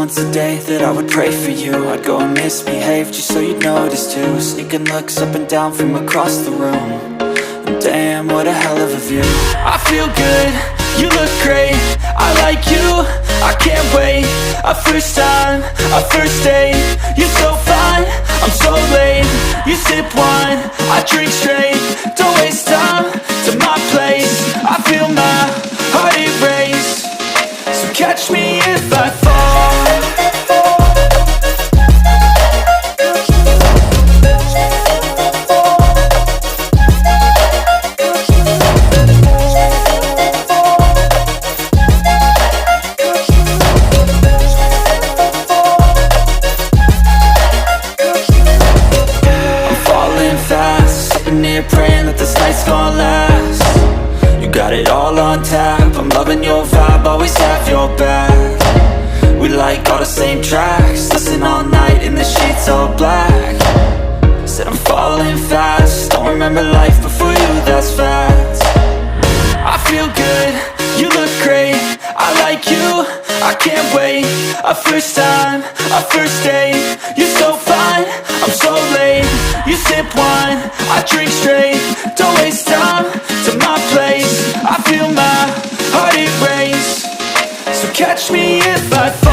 once a day that I would pray for you. I'd go and misbehave just so you'd notice too. Sneaking looks up and down from across the room. And damn, what a hell of a view. I feel good, you look great, I like you, I can't wait. A first time, a first date, you're so fine, I'm so late. You sip wine, I drink straight, don't waste time to my place. I feel my heart erase, so catch me if I fall. Praying that this night's gonna last. You got it all on tap, I'm loving your vibe, always have your back. We like all the same tracks, listen all night in the sheets all black. Said I'm falling fast, don't remember life before you, that's fact. I feel good, you look great, I like you, I can't wait. A first time, a first date, you're so fine, I'm so late. You sip wine, I drink straight, don't waste time to my place. I feel my heart erase, so catch me if I fall.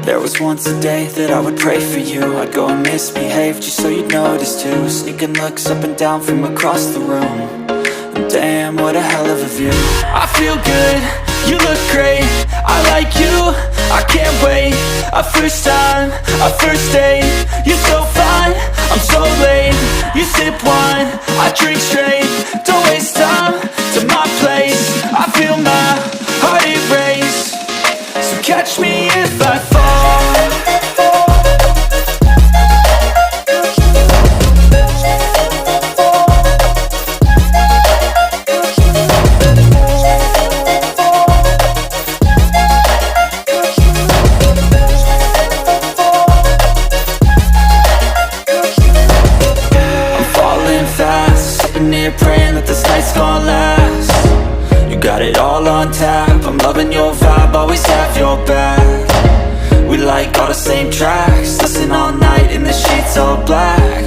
There was once a day that I would pray for you. I'd go and misbehave just so you'd notice too. Sneaking looks up and down from across the room. And damn, what a hell of a view. I feel good, you look great, I like you, I can't wait. A first time, a first date, you're so fine, I'm so late. You sip wine, I drink straight, don't waste time to my place. I feel my heart erase, so catch me if I fall. Praying that this night's gonna last. You got it all on tap, I'm loving your vibe, always have your back. We like all the same tracks, listen all night in the sheets all black.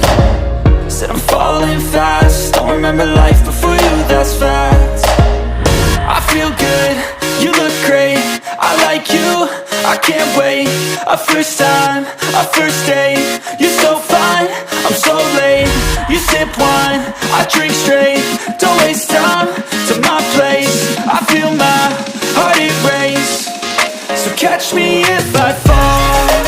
Said I'm falling fast, don't remember life before you, that's fact. I feel good, you look great, I like you, I can't wait. A first time, a first date, you're so fine, I'm so late. You sip wine, I drink straight, don't waste time to my place. I feel my heart erase, so catch me if I fall.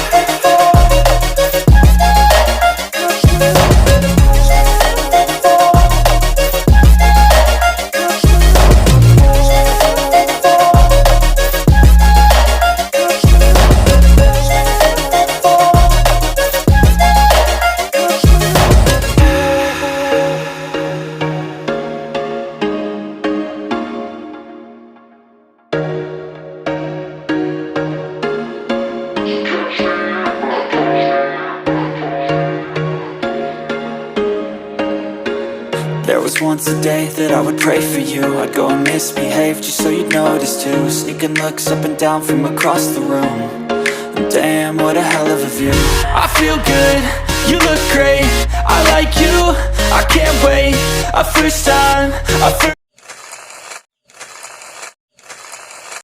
There was once a day that I would pray for you. I'd go and misbehave just so you'd notice too. Sneaking looks up and down from across the room. And damn, what a hell of a view. I feel good, you look great, I like you, I can't wait. A first time, a first